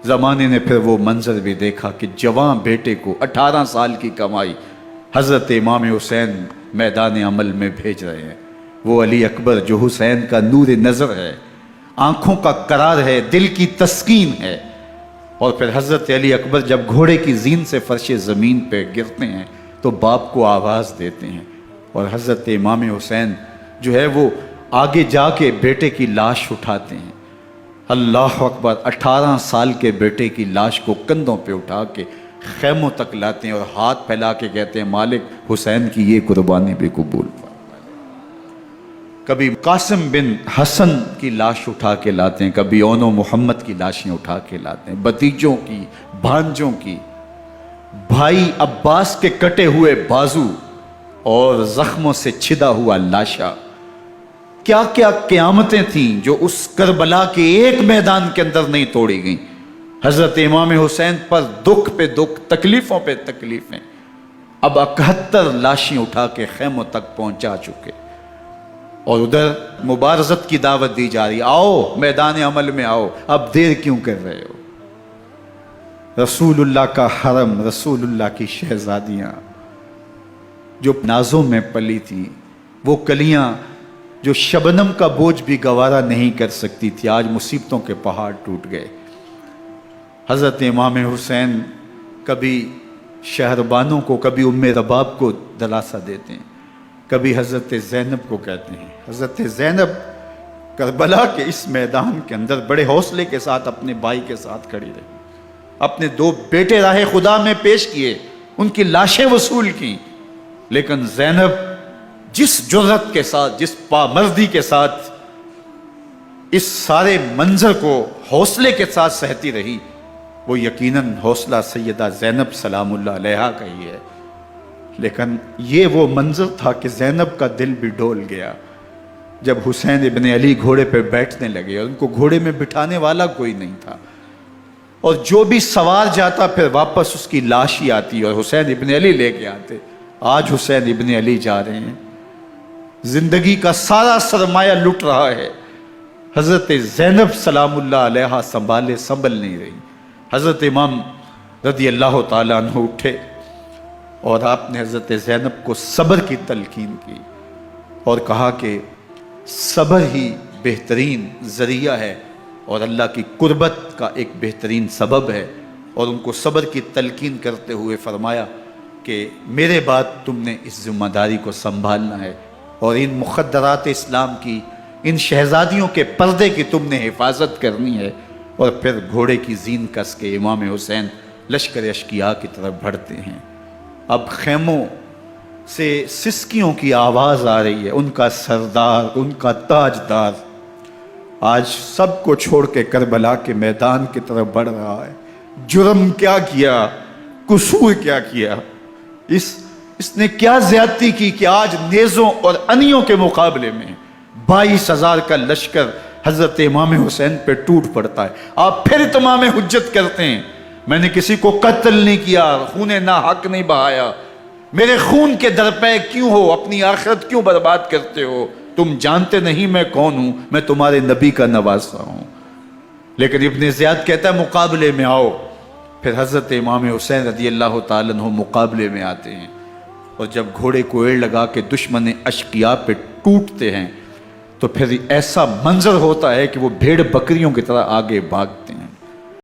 ज़माने ने फिर वो मंजर भी देखा कि जवां बेटे को 18 साल की कमाई हज़रत इमाम हुसैन मैदान अमल में भेज रहे हैं। वो अली अकबर जो हुसैन का नूर नज़र है, आँखों का करार है, दिल की तस्कीन है। और फिर हज़रत अली अकबर जब घोड़े की जीन से फर्श ज़मीन पे गिरते हैं तो बाप को आवाज़ देते हैं, और हज़रत इमाम हुसैन जो है वो आगे जाके बेटे की लाश उठाते हैं। अल्लाह अकबर, 18 साल के बेटे की लाश को कंधों पे उठा के खैमों तक लाते हैं और हाथ फैला के कहते हैं, मालिक हुसैन की ये कुर्बानी भी कबूल फरमा। कभी कासिम बिन हसन की लाश उठा के लाते हैं, कभी ओनो मोहम्मद की लाशें उठा के लाते हैं, भतीजों की, भांजों की, भाई अब्बास के कटे हुए बाजू और जख्मों से छिदा हुआ लाशा। क्या क्या क़यामतें थीं जो उस करबला के एक मैदान के अंदर नहीं तोड़ी गई। हज़रत इमाम हुसैन पर दुख पे दुख, तकलीफ़ों पे तकलीफ़ें। अब 71 लाशें उठा के खैमों तक पहुंचा चुके, और उधर मुबारज़त की दावत दी जा रही, आओ मैदान अमल में आओ, अब देर क्यों कर रहे हो। रसूलुल्लाह का हरम, रसूलुल्लाह की शहज़ादियाँ जो नाज़ों में पली थी, वो कलियाँ जो शबनम का बोझ भी गवारा नहीं कर सकती थी, आज मुसीबतों के पहाड़ टूट गए। हज़रत इमाम हुसैन कभी शहरबानों को, कभी उम्मे रबाब को दिलासा देते हैं, कभी हज़रत ज़ैनब को कहते हैं। हज़रत ज़ैनब करबला के इस मैदान के अंदर बड़े हौसले के साथ अपने भाई के साथ खड़ी रही, अपने 2 बेटे राह खुदा में पेश किए, उनकी लाशें वसूल की, लेकिन ज़ैनब जिस जुर्रत के साथ, जिस पामर्दी के साथ इस सारे मंजर को हौसले के साथ सहती रही, वो यकीनन हौसला सैयदा ज़ैनब सलामुल्लाह अलैहा का ही है। लेकिन ये वो मंजर था कि ज़ैनब का दिल भी डोल गया जब हुसैन इब्न अली घोड़े पर बैठने लगे और उनको घोड़े में बिठाने वाला कोई नहीं था, और जो भी सवार जाता फिर वापस उसकी लाश ही आती और हुसैन इब्न अली लेके आते। आज हुसैन इब्न अली जा रहे हैं, जिंदगी का सारा सरमाया लुट रहा है। हज़रत ज़ैनब सलामुल्लाह अलैहा संभल नहीं रही। हज़रत इमाम रज़ी अल्लाह ताला अन्हु उठे और आपने हज़रत ज़ैनब को सब्र की तलकीन की और कहा कि सब्र ही बेहतरीन ज़रिया है और अल्लाह की कुर्बत का एक बेहतरीन सबब है। और उनको सब्र की तलकीन करते हुए फरमाया कि मेरे बाद तुमने इस ज़िम्मेदारी को संभालना है और इन मुक़द्दरात इस्लाम की, इन शहज़ादियों के पर्दे की तुमने हिफाजत करनी है। और फिर घोड़े की जीन कस के इमाम हुसैन लश्कर अश्किया की तरफ बढ़ते हैं। अब खैमों से सिसकियों की आवाज़ आ रही है, उनका सरदार, उनका ताजदार आज सबको छोड़ के करबला के मैदान की तरफ बढ़ रहा है। जुर्म क्या किया, कसूर क्या किया, इसने क्या ज्यादती की कि आज नेज़ों और अनियों के मुकाबले में 22,000 का लश्कर हज़रत इमाम हुसैन पे टूट पड़ता है। आप फिर तमाम हुज्जत करते हैं, मैंने किसी को कत्ल नहीं किया, खून ना हक नहीं बहाया, मेरे खून के दर पे क्यों हो, अपनी आखिरत क्यों बर्बाद करते हो, तुम जानते नहीं मैं कौन हूं, मैं तुम्हारे नबी का नवासा हूं। लेकिन इब्न ज़ियाद कहता है मुकाबले में आओ। फिर हज़रत इमाम हुसैन रज़ी अल्लाह ताला अन्हु मुकाबले में आते हैं, और जब घोड़े को एड़ लगा के दुश्मन अश्किया पे टूटते हैं तो फिर ऐसा मंजर होता है कि वो भेड़ बकरियों की तरह आगे भागते हैं।